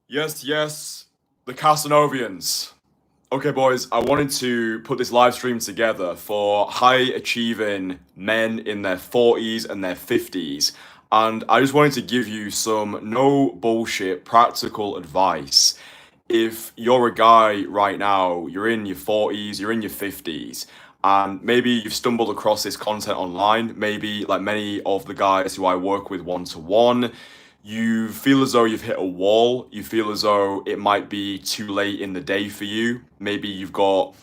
Yes, yes, the Casanovians. Okay, boys, I wanted to put this live stream together for high achieving men in their 40s and their 50s. And I just wanted to give you some no bullshit practical advice. If you're a guy right now, you're in your 40s, you're in your 50s, and maybe you've stumbled across this content online, maybe like many of the guys who I work with one to one, you feel as though you've hit a wall. You feel as though it might be too late in the day for you. Maybe you've got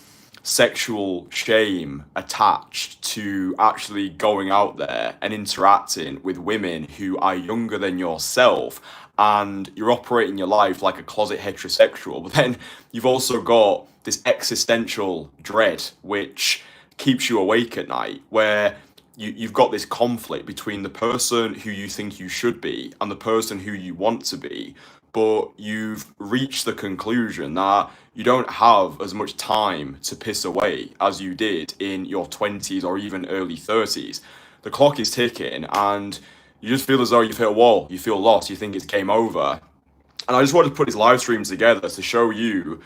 sexual shame attached to actually going out there and interacting with women who are younger than yourself. And you're operating your life like a closet heterosexual. But then you've also got this existential dread, which keeps you awake at night, where you've got this conflict between the person who you think you should be and the person who you want to be, but you've reached the conclusion that you don't have as much time to piss away as you did in your 20s or even early 30s. The clock is ticking and you just feel as though you've hit a wall, you feel lost, you think it's game over. And I just wanted to put this live stream together to show you,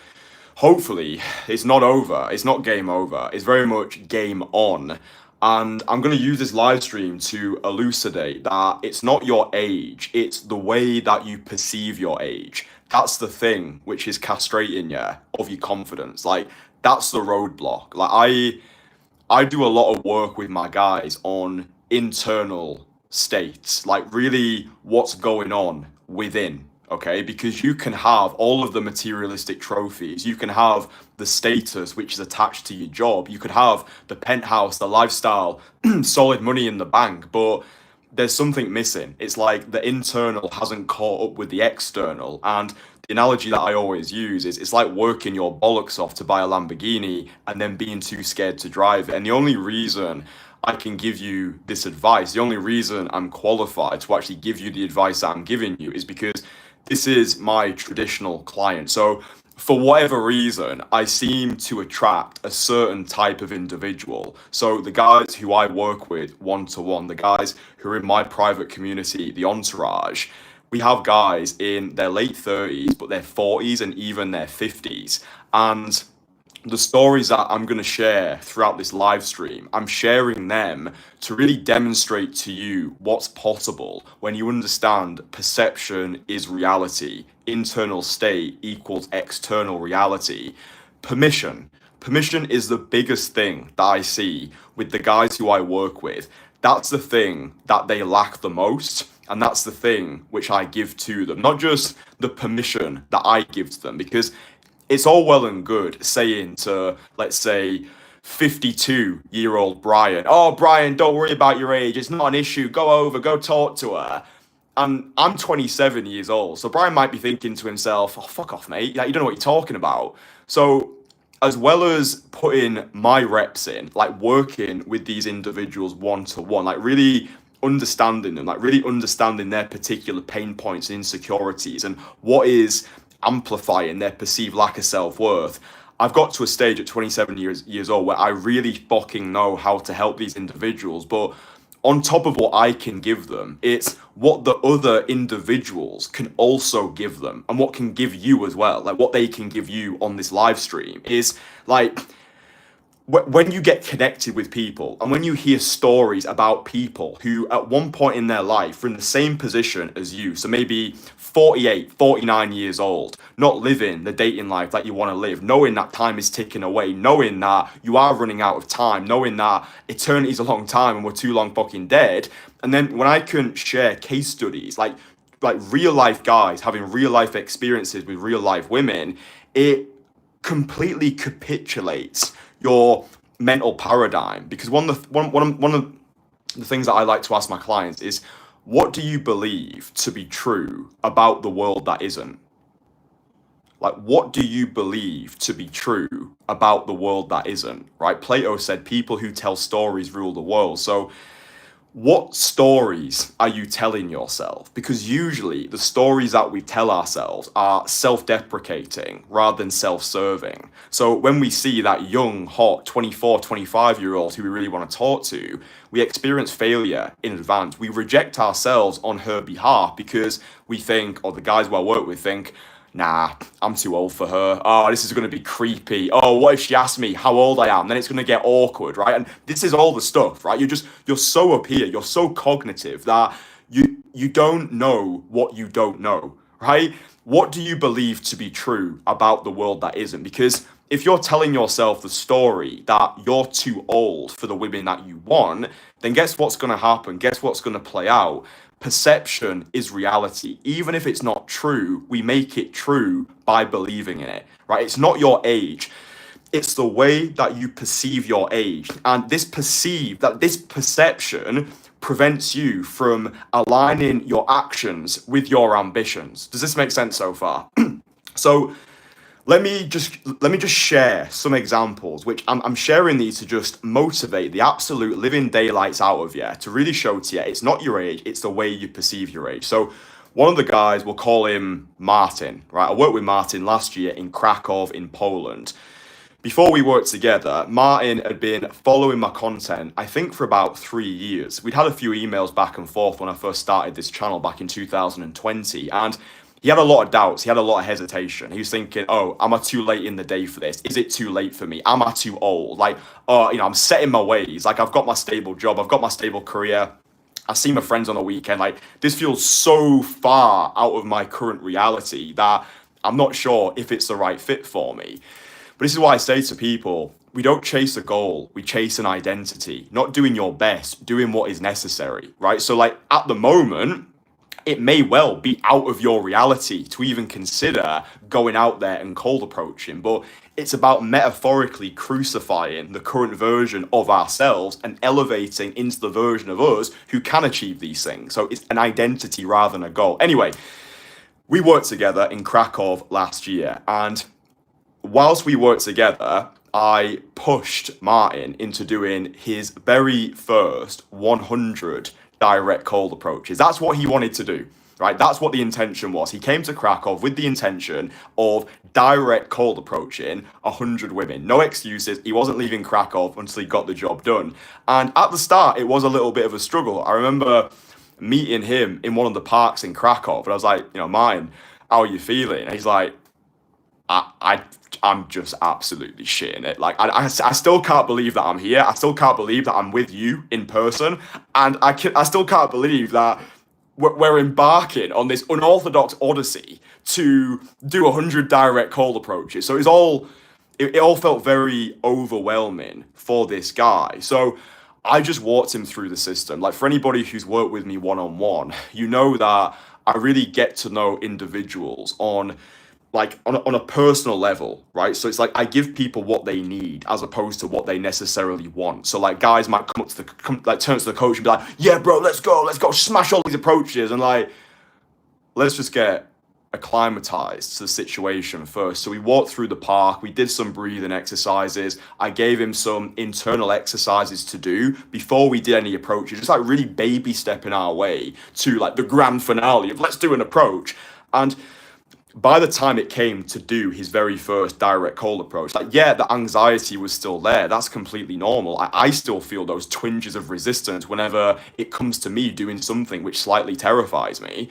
hopefully, it's not over, it's not game over, it's very much game on. And I'm going to use this live stream to elucidate that it's not your age, it's the way that you perceive your age. That's the thing which is castrating you of your confidence. Like, that's the roadblock. I do a lot of work with my guys on internal states, like really what's going on within, okay? Because you can have all of the materialistic trophies, you can have the status which is attached to your job, you could have the penthouse, the lifestyle, solid money in the bank, but there's something missing. It's like the internal hasn't caught up with the external. And the analogy that I always use is it's like working your bollocks off to buy a Lamborghini and then being too scared to drive it. And the only reason I can give you this advice, the only reason I'm qualified to actually give you the advice that I'm giving you is because this is my traditional client. So for whatever reason, I seem to attract a certain type of individual. So the guys who I work with one to one, the guys who are in my private community, the Entourage, we have guys in their late 30s, but their 40s and even their 50s. And the stories that I'm going to share throughout this live stream, I'm sharing them to really demonstrate to you what's possible when you understand perception is reality, internal state equals external reality. Permission. Permission is the biggest thing that I see with the guys who I work with. That's the thing that they lack the most. And that's the thing which I give to them, not just the permission that I give to them, because it's all well and good saying to, let's say, 52-year-old Brian, oh, Brian, don't worry about your age. It's not an issue. Go over, go talk to her. And I'm 27 years old. So Brian might be thinking to himself, oh, fuck off, mate. Like, you don't know what you're talking about. So as well as putting my reps in, like working with these individuals one to one, like really understanding them, like really understanding their particular pain points and insecurities and what is amplifying their perceived lack of self-worth. I've got to a stage at 27 years old where I really fucking know how to help these individuals, but on top of what I can give them, it's what the other individuals can also give them and what can give you as well. Like what they can give you on this live stream is like when you get connected with people and when you hear stories about people who at one point in their life are in the same position as you, so maybe 48, 49 years old, not living the dating life that you want to live, knowing that time is ticking away, knowing that you are running out of time, knowing that eternity is a long time and we're too long fucking dead. And then when I can share case studies, like real life guys having real life experiences with real life women, it completely capitulates your mental paradigm. Because one of the things that I like to ask my clients is, what do you believe to be true about the world that isn't? Like, what do you believe to be true about the world that isn't? Right? Plato said, people who tell stories rule the world. So what stories are you telling yourself? Because usually the stories that we tell ourselves are self-deprecating rather than self-serving. So when we see that young, hot 24, 25-year-old who we really want to talk to, we experience failure in advance. We reject ourselves on her behalf because we think, or the guys who I work with think, nah, I'm too old for her. Oh, this is going to be creepy. Oh, what if she asks me how old I am? Then it's going to get awkward, right? And this is all the stuff, right? You're so up here, you're so cognitive that you don't know what you don't know, right? What do you believe to be true about the world that isn't? Because if you're telling yourself the story that you're too old for the women that you want, then guess what's going to happen? Guess what's going to play out? Perception is reality. Even if it's not true, we make it true by believing in it, right? It's not your age. It's the way that you perceive your age. And this perception prevents you from aligning your actions with your ambitions. Does this make sense so far? So let me just share some examples, which I'm sharing these to just motivate the absolute living daylights out of you, to really show to you it's not your age, it's the way you perceive your age. So one of the guys, we'll call him Martin, right? I worked with Martin last year in Krakow in Poland. Before we worked together, Martin had been following my content, I think for about 3 years. We'd had a few emails back and forth when I first started this channel back in 2020, and he had a lot of doubts. He had a lot of hesitation. He was thinking, oh, am I too late in the day for this? Is it too late for me? Am I too old? Like, oh, I'm set in my ways. Like, I've got my stable job. I've got my stable career. I see my friends on the weekend. Like, this feels so far out of my current reality that I'm not sure if it's the right fit for me. But this is why I say to people, we don't chase a goal. We chase an identity. Not doing your best, doing what is necessary, right? So, like, at the moment, it may well be out of your reality to even consider going out there and cold approaching, but it's about metaphorically crucifying the current version of ourselves and elevating into the version of us who can achieve these things. So it's an identity rather than a goal. Anyway, we worked together in Krakow last year, and whilst we worked together, I pushed Martin into doing his very first 100 direct cold approaches. That's what he wanted to do, right? That's what the intention was. He came to Krakow with the intention of direct cold approaching 100 women. No excuses. He wasn't leaving Krakow until he got the job done. And at the start, it was a little bit of a struggle. I remember meeting him in one of the parks in Krakow, but I was like, Martin, how are you feeling? And he's like, I'm just absolutely shitting it. Like, I still can't believe that I'm here. I still can't believe that I'm with you in person. And I still can't believe that we're embarking on this unorthodox odyssey to do 100 direct cold approaches. So it all felt very overwhelming for this guy. So I just walked him through the system. Like, for anybody who's worked with me one-on-one, you know that I really get to know individuals on a personal level, right? So it's like I give people what they need as opposed to what they necessarily want. So like guys might turn to the coach and be like, yeah, bro, let's go, smash all these approaches, and like, let's just get acclimatized to the situation first. So we walked through the park, we did some breathing exercises. I gave him some internal exercises to do before we did any approaches, just like really baby stepping our way to like the grand finale of let's do an approach. And by the time it came to do his very first direct cold approach, like, yeah, the anxiety was still there. That's completely normal. I still feel those twinges of resistance whenever it comes to me doing something which slightly terrifies me.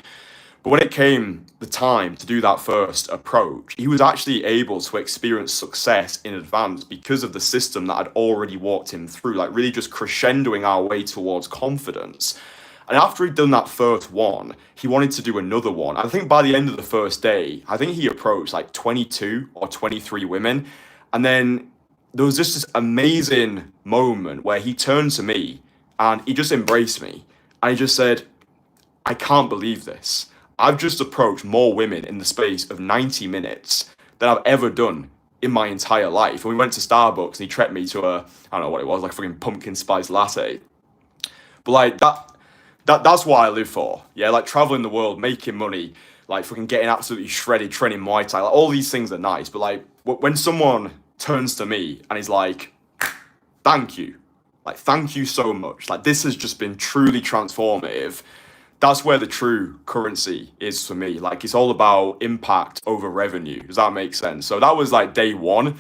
But when it came the time to do that first approach, he was actually able to experience success in advance because of the system that I'd already walked him through, like really just crescendoing our way towards confidence. And after he'd done that first one, he wanted to do another one. I think by the end of the first day, I think he approached like 22 or 23 women. And then there was just this amazing moment where he turned to me and he just embraced me. And he just said, I can't believe this. I've just approached more women in the space of 90 minutes than I've ever done in my entire life. And we went to Starbucks and he treated me to I don't know what it was, like a fucking pumpkin spice latte. But like that's what I live for. Yeah, like traveling the world, making money, like fucking getting absolutely shredded, training Muay Thai. Like all these things are nice, but like when someone turns to me and is like, thank you. Like, thank you so much. Like, this has just been truly transformative. That's where the true currency is for me. Like, it's all about impact over revenue. Does that make sense? So that was like day one.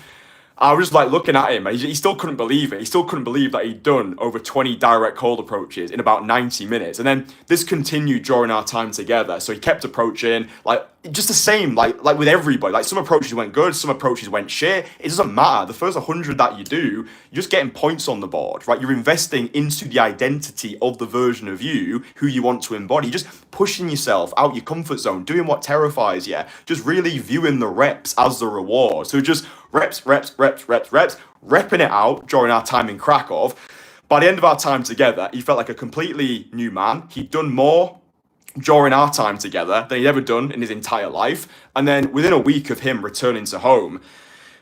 I was like looking at him, and he still couldn't believe it. He still couldn't believe that he'd done over 20 direct cold approaches in about 90 minutes. And then this continued during our time together. So he kept approaching, like just the same, like with everybody. Like some approaches went good, some approaches went shit. It doesn't matter. The first 100 that you do, you're just getting points on the board, right? You're investing into the identity of the version of you who you want to embody. Just pushing yourself out your comfort zone, doing what terrifies you, just really viewing the reps as the reward. So just reps, repping it out during our time in Krakow. By the end of our time together, he felt like a completely new man. He'd done more during our time together than he'd ever done in his entire life. And then within a week of him returning to home,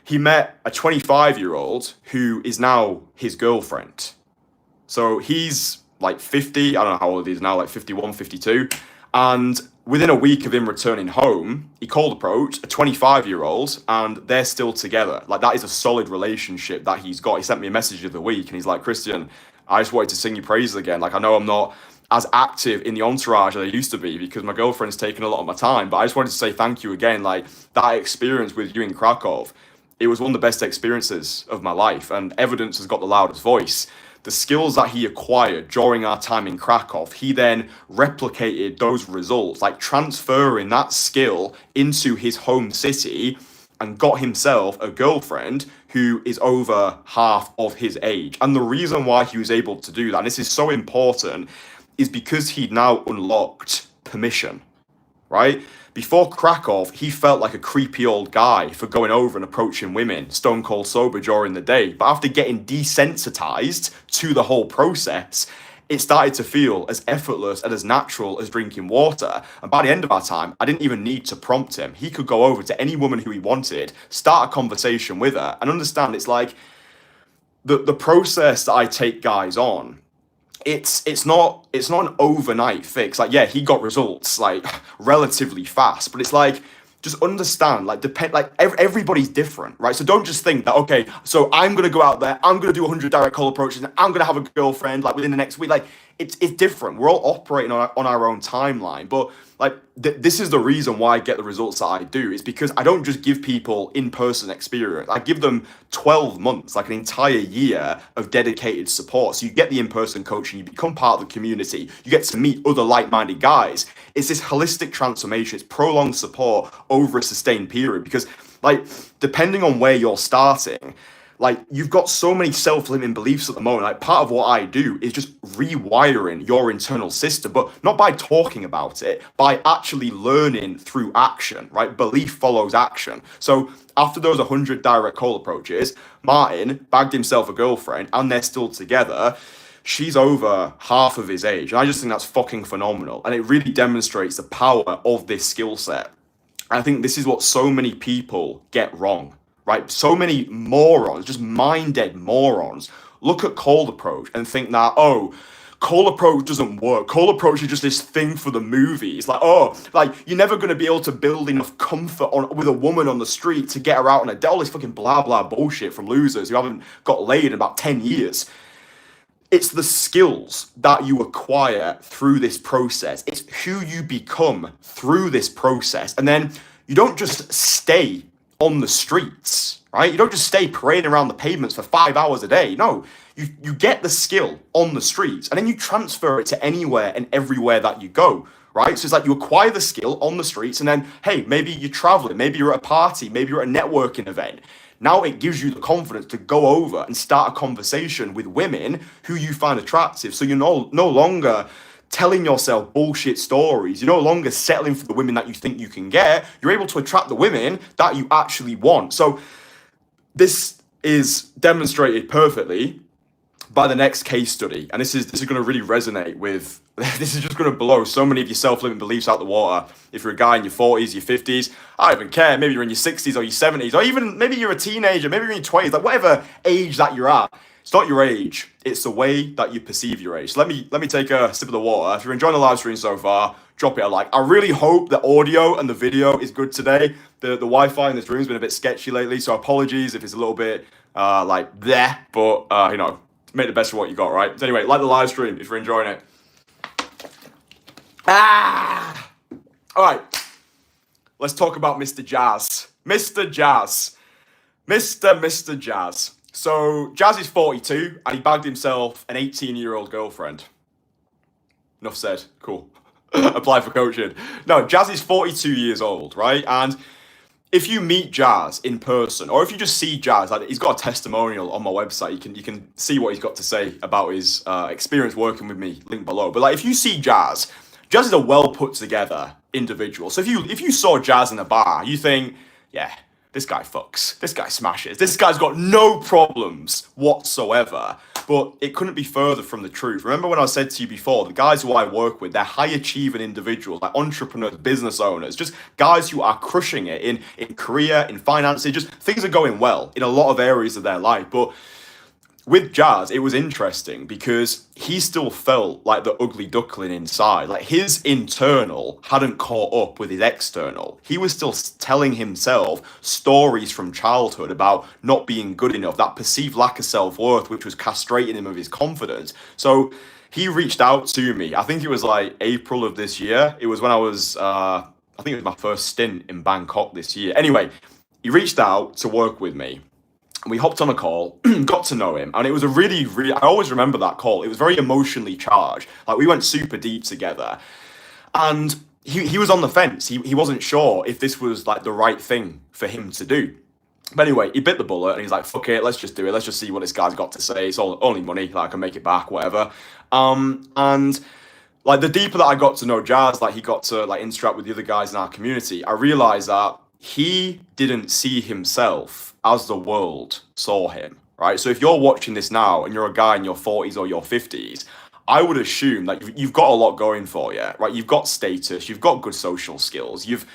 he met a 25-year-old who is now his girlfriend. So he's like 50, I don't know how old he is now, like 51, 52. And within a week of him returning home, he cold approached a 25-year-old and they're still together. Like that is a solid relationship that he's got. He sent me a message of the week and he's like, Kristian, I just wanted to sing your praises again. Like I know I'm not as active in the Entourage as I used to be because my girlfriend's taken a lot of my time, but I just wanted to say thank you again. Like that experience with you in Krakow, it was one of the best experiences of my life, and evidence has got the loudest voice. The skills that he acquired during our time in Krakow, he then replicated those results, like transferring that skill into his home city and got himself a girlfriend who is over half of his age. And the reason why he was able to do that, and this is so important, is because he'd now unlocked permission, right? Before Krakow, he felt like a creepy old guy for going over and approaching women, stone cold sober during the day. But after getting desensitized to the whole process, it started to feel as effortless and as natural as drinking water. And by the end of our time, I didn't even need to prompt him. He could go over to any woman who he wanted, start a conversation with her, and understand it's like the process that I take guys on. It's not an overnight fix. Like, yeah, he got results like relatively fast, but it's like just understand, like everybody's different, right? So don't just think that, okay, so I'm gonna go out there, I'm gonna do 100 direct call approaches, and I'm gonna have a girlfriend like within the next week. Like it's different. We're all operating on our own timeline, but like this is the reason why I get the results that I do. Is because I don't just give people in-person experience. I give them 12 months, like an entire year of dedicated support. So you get the in-person coaching, you become part of the community, you get to meet other like-minded guys. It's this holistic transformation. It's prolonged support over a sustained period, because like depending on where you're starting, like you've got so many self-limiting beliefs at the moment. Like part of what I do is just rewiring your internal system, but not by talking about it, by actually learning through action, right? Belief follows action. So after those 100 direct call approaches, Martin bagged himself a girlfriend and they're still together. She's over half of his age. And I just think that's fucking phenomenal. And it really demonstrates the power of this skill set. And I think this is what so many people get wrong. Right? So many morons, just mind-dead morons, look at cold approach and think that, oh, cold approach doesn't work. Cold approach is just this thing for the movies. Like, oh, like you're never going to be able to build enough comfort with a woman on the street to get her out on a date. All this fucking blah, blah bullshit from losers who haven't got laid in about 10 years. It's the skills that you acquire through this process. It's who you become through this process. And then you don't just stay on the streets, right? You don't just stay parading around the pavements for 5 hours a day. No, you get the skill on the streets and then you transfer it to anywhere and everywhere that you go, right? So it's like you acquire the skill on the streets and then, hey, maybe you're traveling, maybe you're at a party, maybe you're at a networking event. Now it gives you the confidence to go over and start a conversation with women who you find attractive. So you're no longer telling yourself bullshit stories. You're no longer settling for the women that you think you can get. You're able to attract the women that you actually want. So this is demonstrated perfectly by the next case study. And this is going to really resonate with, this is just going to blow so many of your self-limiting beliefs out the water. If you're a guy in your 40s, your 50s, I don't even care. Maybe you're in your 60s or your 70s, or even maybe you're a teenager, maybe you're in your 20s, like whatever age that you're at. It's not your age, it's the way that you perceive your age. So let me take a sip of the water. If you're enjoying the live stream so far, drop it a like. I really hope the audio and the video is good today. The Wi-Fi in this room has been a bit sketchy lately, so apologies if it's a little bit like there, but you know, make the best of what you got, right? So anyway, like the live stream if you're enjoying it. All right, let's talk about Mr. Jazz. Mr. Jazz. Mr. Jazz. So Jazz is 42 and he bagged himself an 18-year-old girlfriend. Enough said. Cool. Apply for coaching. No, Jazz is 42 years old, right? And if you meet Jazz in person, or if you just see Jazz, like he's got a testimonial on my website. You can see what he's got to say about his experience working with me. Link below. But like, if you see Jazz, Jazz is a well put together individual. So if you saw Jazz in a bar, you think, yeah, this guy fucks, this guy smashes, this guy's got no problems whatsoever. But it couldn't be further from the truth. Remember when I said to you before, the guys who I work with, they're high achieving individuals, like entrepreneurs, business owners, just guys who are crushing it in career, in finances, just things are going well in a lot of areas of their life. But with Jazz, it was interesting because he still felt like the ugly duckling inside. Like his internal hadn't caught up with his external. He was still telling himself stories from childhood about not being good enough, that perceived lack of self-worth, which was castrating him of his confidence. So he reached out to me. I think it was like April of this year. It was when I was, I think it was my first stint in Bangkok this year. Anyway, he reached out to work with me. We hopped on a call, got to know him, and it was a really, I always remember that call. It was very emotionally charged. Like, we went super deep together. And he was on the fence. He wasn't sure if this was, like, the right thing for him to do. But anyway, he bit the bullet, and he's like, fuck it, let's just do it. Let's just see what this guy's got to say. It's only money. Like, I can make it back, whatever. And like, the deeper that I got to know Jazz, like, he got to, like, interact with the other guys in our community, I realized that he didn't see himself as the world saw him, right? So if you're watching this now and you're a guy in your 40s or your 50s, I would assume that you've got a lot going for you, right? You've got status, you've got good social skills, you've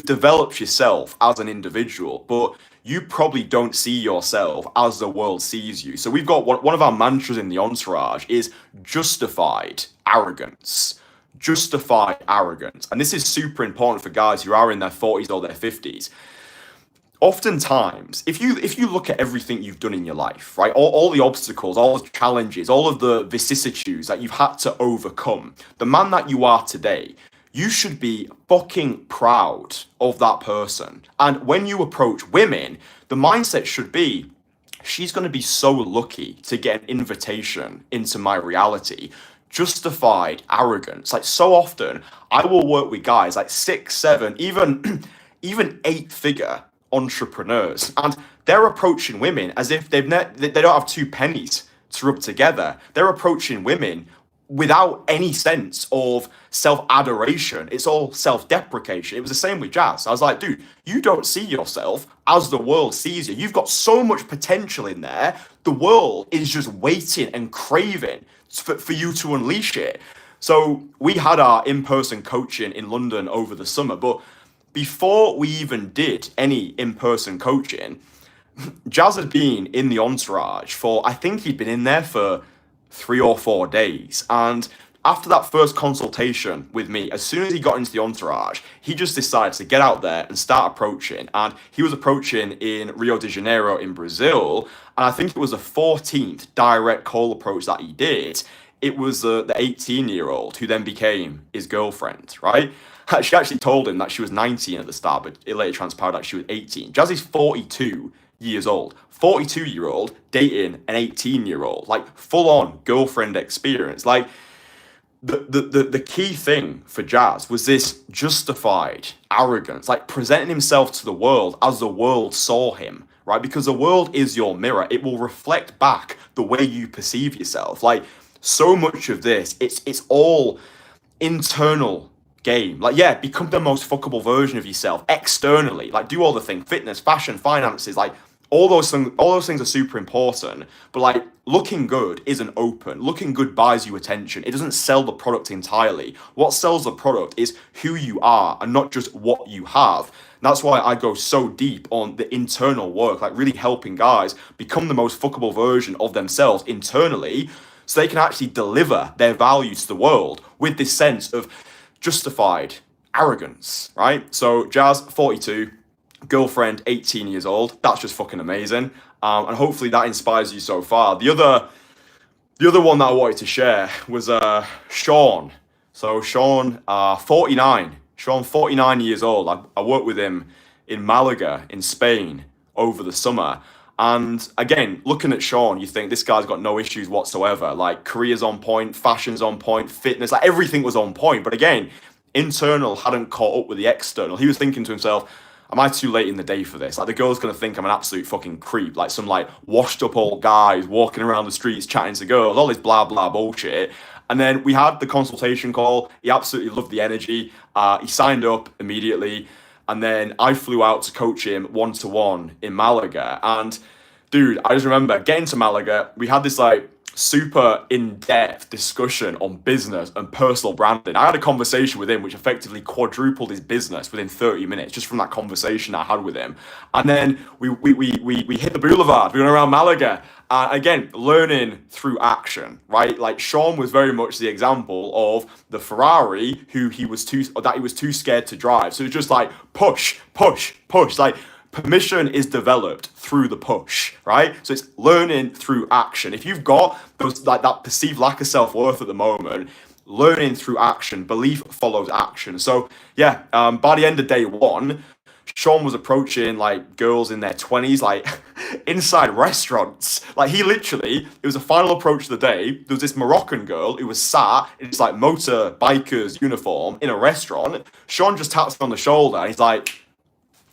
developed yourself as an individual, but you probably don't see yourself as the world sees you. So we've got one of our mantras in the Entourage is justified arrogance. Justified arrogance. And this is super important for guys who are in their 40s or their 50s. Oftentimes, if you look at everything you've done in your life, right, all the obstacles, all the challenges, all of the vicissitudes that you've had to overcome, the man that you are today, you should be fucking proud of that person. And when you approach women, the mindset should be, she's going to be so lucky to get an invitation into my reality. Justified arrogance. Like, so often I will work with guys like 6, 7, even 8-figure entrepreneurs, and they're approaching women as if they don't have 2 pennies to rub together. They're approaching women without any sense of self-adoration. It's all self-deprecation. It was the same with Jazz. I was like, dude, you don't see yourself as the world sees you. You've got so much potential in there. The world is just waiting and craving for you to unleash it. So we had our in-person coaching in London over the summer, but before we even did any in-person coaching, Jazz had been in the Entourage for, I think he'd been in there for 3 or 4 days. And after that first consultation with me, as soon as he got into the Entourage, he just decided to get out there and start approaching. And he was approaching in Rio de Janeiro in Brazil. And I think it was the 14th direct call approach that he did. It was the 18-year-old who then became his girlfriend, right? She actually told him that she was 19 at the start, but it later transpired that she was 18. Jazz is 42 years old. 42-year-old dating an 18-year-old. Like, full-on girlfriend experience. Like, the key thing for Jazz was this justified arrogance, like presenting himself to the world as the world saw him, right? Because the world is your mirror. It will reflect back the way you perceive yourself. Like, so much of this, it's all internal game. Like, yeah, become the most fuckable version of yourself externally. Like, do all the things, fitness, fashion, finances, like all those things are super important. But like, looking good isn't open. Looking good buys you attention. It doesn't sell the product entirely. What sells the product is who you are and not just what you have. And that's why I go so deep on the internal work, like really helping guys become the most fuckable version of themselves internally, so they can actually deliver their value to the world with this sense of justified arrogance, right? So Jazz, 42, girlfriend, 18 years old. That's just fucking amazing. And hopefully that inspires you so far. The other one that I wanted to share was Sean. So Sean, 49. Sean, 49 years old. I worked with him in Malaga in Spain over the summer. And again, looking at Sean, you think this guy's got no issues whatsoever. Like career's on point, fashion's on point, fitness, like everything was on point. But again, internal hadn't caught up with the external. He was thinking to himself, am I too late in the day for this? Like the girl's gonna think I'm an absolute fucking creep, like some like washed up old guys walking around the streets chatting to girls, all this blah blah bullshit. And then we had the consultation call. He absolutely loved the energy. He signed up immediately. And then I flew out to coach him one-to-one in Malaga. And dude, I just remember getting to Malaga, we had this like super in-depth discussion on business and personal branding. I had a conversation with him which effectively quadrupled his business within 30 minutes just from that conversation I had with him. And then we hit the boulevard. We went around Malaga. Again, learning through action, right? Like Sean was very much the example of the Ferrari he was too scared to drive. So it's just like push, push, push. Like permission is developed through the push, right? So it's learning through action. If you've got those like that perceived lack of self-worth at the moment, learning through action, belief follows action. So yeah, by the end of day one, Sean was approaching like girls in their 20s, like inside restaurants. Like he literally, it was a final approach of the day. There was this Moroccan girl who was sat in this like motorbiker's uniform in a restaurant. Sean just taps her on the shoulder and he's like,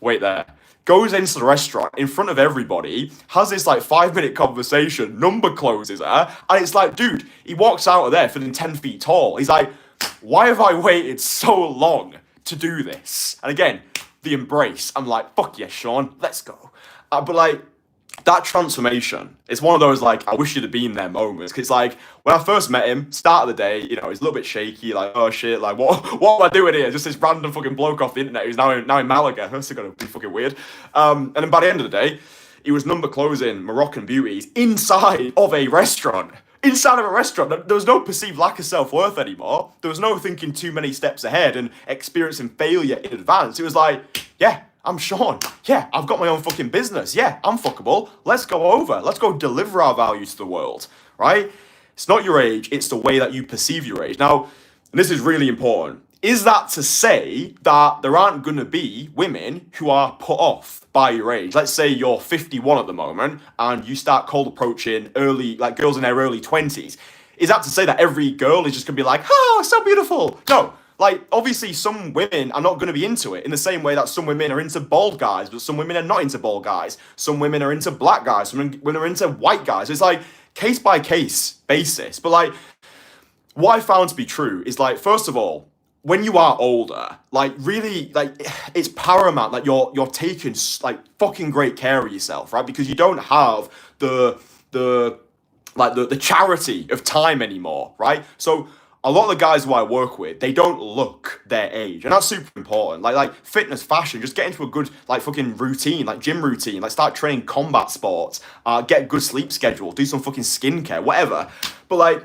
wait there. Goes into the restaurant in front of everybody, has this like 5-minute conversation, number closes her, and it's like, dude, he walks out of there feeling 10 feet tall. He's like, why have I waited so long to do this? And again, the embrace. I'm like, fuck yes, Sean, let's go. But like, that transformation, it's one of those like, I wish you'd have been there moments. Cause it's like, when I first met him, start of the day, you know, he's a little bit shaky, like, oh shit, like, what am I doing here? Just this random fucking bloke off the internet who's now in Malaga. That's gonna be fucking weird. And then by the end of the day, he was number closing Moroccan beauties inside of a restaurant. Inside of a restaurant, there was no perceived lack of self-worth anymore. There was no thinking too many steps ahead and experiencing failure in advance. It was like, yeah, I'm Sean. Yeah, I've got my own fucking business. Yeah, I'm fuckable. Let's go over. Let's go deliver our value to the world, right? It's not your age. It's the way that you perceive your age. Now, and this is really important. Is that to say that there aren't going to be women who are put off by your age? Let's say you're 51 at the moment and you start cold approaching early, like girls in their early 20s. Is that to say that every girl is just going to be like, oh, so beautiful? No. Like, obviously, some women are not going to be into it in the same way that some women are into bald guys, but some women are not into bald guys. Some women are into black guys. Some women are into white guys. It's like case by case basis. But like, what I found to be true is like, first of all, when you are older, like really, like it's paramount that you're taking like fucking great care of yourself, right? Because you don't have the charity of time anymore, right? So a lot of the guys who I work with, they don't look their age, and that's super important. Like fitness, fashion, just get into a good like fucking routine, like gym routine, like start training combat sports, get a good sleep schedule, do some fucking skincare, whatever. But like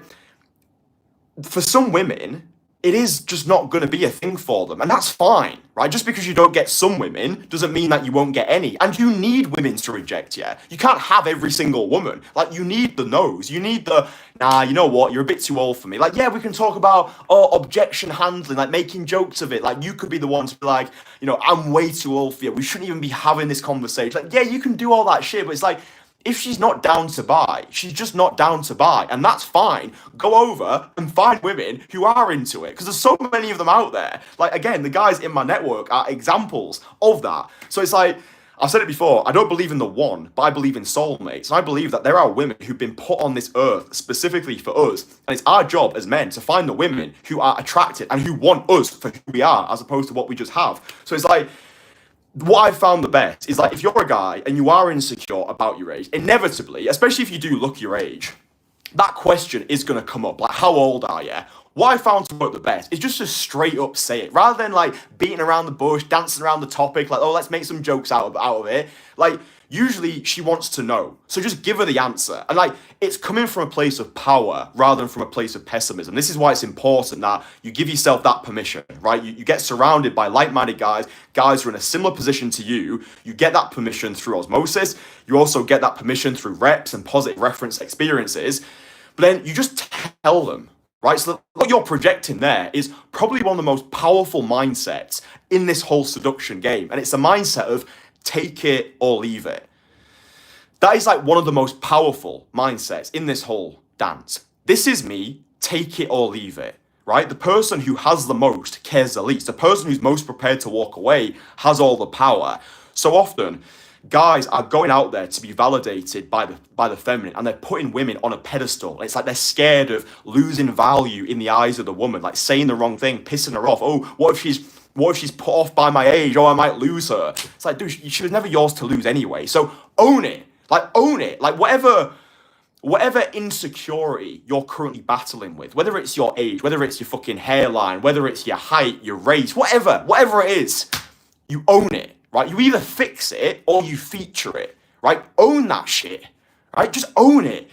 for some women, it is just not going to be a thing for them. And that's fine, right? Just because you don't get some women doesn't mean that you won't get any. And you need women to reject you. You can't have every single woman. Like, you need the no's. You need the, nah, you know what? You're a bit too old for me. Like, yeah, we can talk about, objection handling, like making jokes of it. Like, you could be the one to be like, you know, I'm way too old for you. We shouldn't even be having this conversation. Like, yeah, you can do all that shit, but it's like, if she's not down to buy, she's just not down to buy. And that's fine. Go over and find women who are into it. Because there's so many of them out there. Like, again, the guys in my network are examples of that. So it's like, I've said it before, I don't believe in the one, but I believe in soulmates. And I believe that there are women who've been put on this earth specifically for us. And it's our job as men to find the women who are attracted and who want us for who we are, as opposed to what we just have. So it's like, what I've found the best is like if you're a guy and you are insecure about your age, inevitably, especially if you do look your age, that question is going to come up. Like, how old are you? What I found to work the best is just to straight up say it rather than like beating around the bush, dancing around the topic, like, oh, let's make some jokes out of it. Like, usually she wants to know. So just give her the answer. And like, it's coming from a place of power rather than from a place of pessimism. This is why it's important that you give yourself that permission, right? You get surrounded by like-minded guys who are in a similar position to you. You get that permission through osmosis. You also get that permission through reps and positive reference experiences. But then you just tell them, right? So what you're projecting there is probably one of the most powerful mindsets in this whole seduction game. And it's a mindset of take it or leave it. That is like one of the most powerful mindsets in this whole dance. This is me, take it or leave it, right? The person who has the most cares the least. The person who's most prepared to walk away has all the power. So often, guys are going out there to be validated by the feminine, and they're putting women on a pedestal. It's like they're scared of losing value in the eyes of the woman, like saying the wrong thing, pissing her off. Oh, what if she's put off by my age? Oh, I might lose her. It's like, dude, she was never yours to lose anyway. So own it. Like, own it. Like, whatever insecurity you're currently battling with, whether it's your age, whether it's your fucking hairline, whether it's your height, your race, whatever it is, you own it, right? You either fix it or you feature it, right? Own that shit, right? Just own it.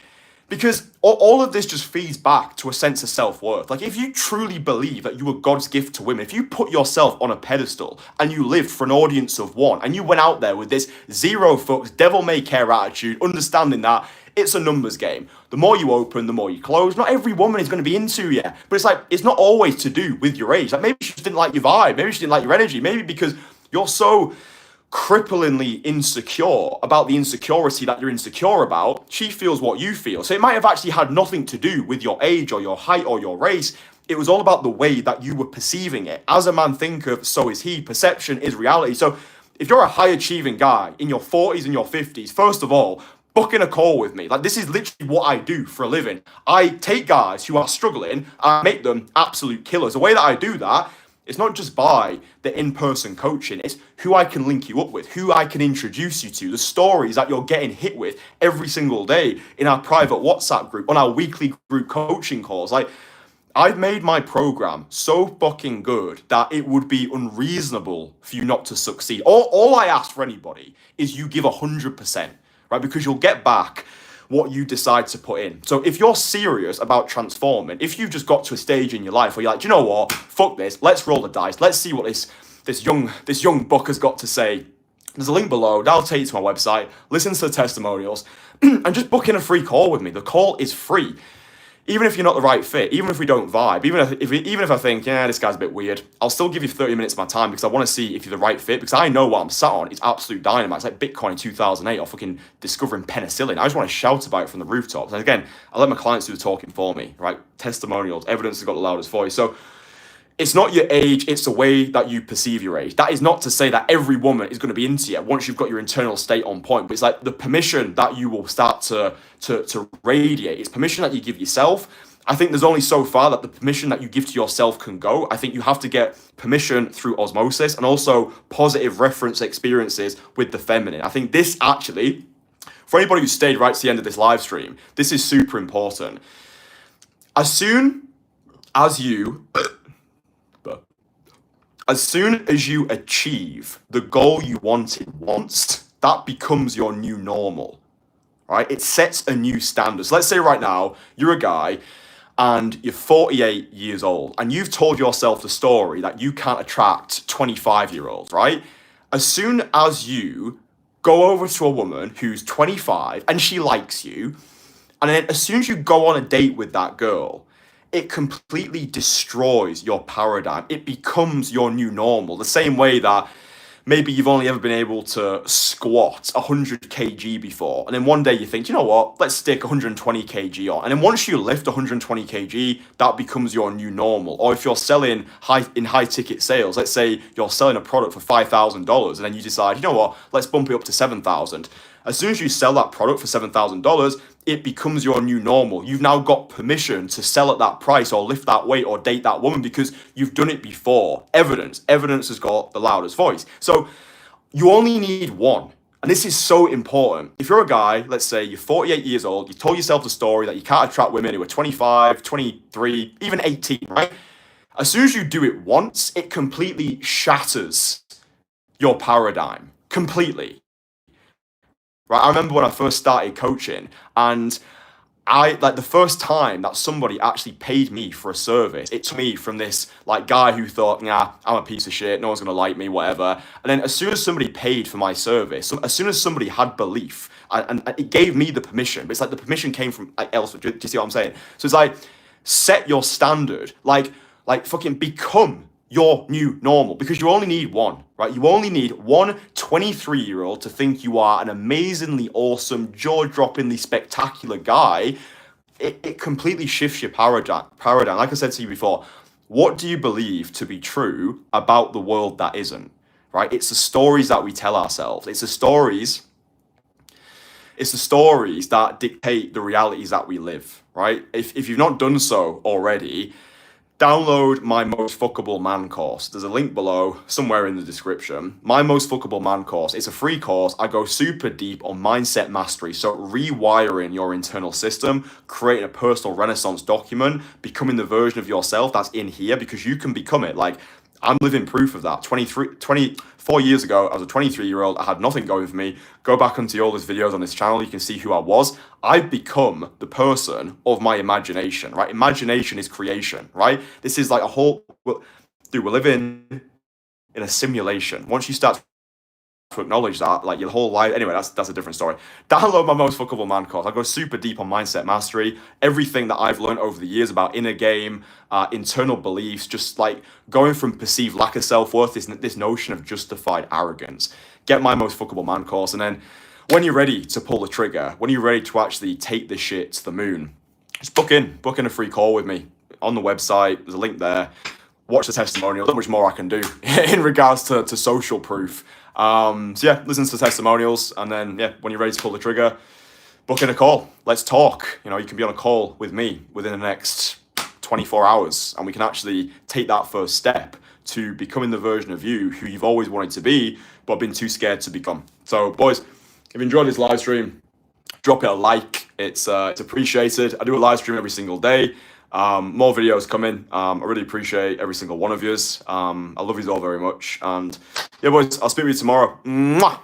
Because all of this just feeds back to a sense of self-worth. Like, if you truly believe that you were God's gift to women, if you put yourself on a pedestal and you lived for an audience of one, and you went out there with this zero fucks, devil-may-care attitude, understanding that it's a numbers game. The more you open, the more you close. Not every woman is going to be into you. But it's like, it's not always to do with your age. Like, maybe she just didn't like your vibe. Maybe she didn't like your energy. Maybe because you're so cripplingly insecure about the insecurity that you're insecure about, she feels what you feel. So it might have actually had nothing to do with your age or your height or your race. It was all about the way that you were perceiving it. As a man thinketh, so is he. Perception is reality. So if you're a high achieving guy in your 40s and your 50s, first of all, book in a call with me. Like, this is literally what I do for a living. I take guys who are struggling and make them absolute killers. The way that I do that, it's not just by the in-person coaching, it's who I can link you up with, who I can introduce you to, the stories that you're getting hit with every single day in our private WhatsApp group, on our weekly group coaching calls. Like, I've made my program so fucking good that it would be unreasonable for you not to succeed. All I ask for anybody is you give 100%, right? Because you'll get back what you decide to put in. So if you're serious about transforming, if you've just got to a stage in your life where you're like, do you know what? Fuck this. Let's roll the dice. Let's see what this young buck has got to say. There's a link below. That'll take you to my website. Listen to the testimonials and just book in a free call with me. The call is free. Even if you're not the right fit, even if we don't vibe, even if I think, yeah, this guy's a bit weird, I'll still give you 30 minutes of my time because I want to see if you're the right fit, because I know what I'm sat on. It's absolute dynamite. It's like Bitcoin in 2008 or fucking discovering penicillin. I just want to shout about it from the rooftops. And again, I let my clients do the talking for me, right? Testimonials, evidence has got the loudest voice. So it's not your age, it's the way that you perceive your age. That is not to say that every woman is going to be into you once you've got your internal state on point, but it's like the permission that you will start to radiate. It's permission that you give yourself. I think there's only so far that the permission that you give to yourself can go. I think you have to get permission through osmosis and also positive reference experiences with the feminine. I think this actually, for anybody who stayed right to the end of this live stream, this is super important. As soon as you achieve the goal you wanted once, that becomes your new normal, right? It sets a new standard. So let's say right now, you're a guy and you're 48 years old and you've told yourself the story that you can't attract 25-year-olds, right? As soon as you go over to a woman who's 25 and she likes you, and then as soon as you go on a date with that girl, it completely destroys your paradigm. It becomes your new normal. The same way that maybe you've only ever been able to squat 100 kg before. And then one day you think, you know what, let's stick 120 kg on. And then once you lift 120 kg, that becomes your new normal. Or if you're selling high ticket sales, let's say you're selling a product for $5,000 and then you decide, you know what, let's bump it up to $7,000. As soon as you sell that product for $7,000, it becomes your new normal. You've now got permission to sell at that price or lift that weight or date that woman because you've done it before. Evidence has got the loudest voice. So you only need one. And this is so important. If you're a guy, let's say you're 48 years old, you told yourself the story that you can't attract women who are 25, 23, even 18, right? As soon as you do it once, it completely shatters your paradigm. Completely. Right, I remember when I first started coaching, and the first time that somebody actually paid me for a service, it took me from this like guy who thought, nah, I'm a piece of shit, no one's gonna like me, whatever. And then as soon as somebody paid for my service, as soon as somebody had belief, and it gave me the permission, but it's like the permission came from like elsewhere. Do you see what I'm saying? So it's like, set your standard, like fucking become your new normal, because you only need one, right? You only need one 23-year-old to think you are an amazingly awesome, jaw-droppingly spectacular guy. It completely shifts your paradigm. Like I said to you before, what do you believe to be true about the world that isn't, right? It's the stories that we tell ourselves. It's the stories that dictate the realities that we live, right? If you've not done so already, download my Most Fuckable Man course. There's a link below, somewhere in the description. My Most Fuckable Man course. It's a free course. I go super deep on mindset mastery. So rewiring your internal system, creating a personal renaissance document, becoming the version of yourself that's in here, because you can become it. Like, I'm living proof of that. 24 years ago, I was a 23-year-old. I had nothing going for me. Go back onto all these videos on this channel. You can see who I was. I've become the person of my imagination, right? Imagination is creation, right? This is like a whole... Dude, we're living in a simulation. Once you start to acknowledge that, like, your whole life... Anyway, that's a different story. Download my Most Fuckable Man course. I go super deep on mindset mastery, everything that I've learned over the years about inner game, internal beliefs, just like going from perceived lack of self-worth, this notion of justified arrogance. Get my Most Fuckable Man course, and then when you're ready to pull the trigger, when you're ready to actually take this shit to the moon, just book in a free call with me on the website. There's a link there. Watch the testimonials. Not much more I can do in regards to social proof. So yeah, listen to the testimonials, and then yeah, when you're ready to pull the trigger, book in a call. Let's talk. You know, you can be on a call with me within the next 24 hours, and we can actually take that first step to becoming the version of you who you've always wanted to be, but been too scared to become. So boys, if you enjoyed this live stream, drop it a like. It's appreciated. I do a live stream every single day. More videos coming. I really appreciate every single one of yous. I love you all very much. And yeah, boys, I'll speak with you tomorrow. Mwah!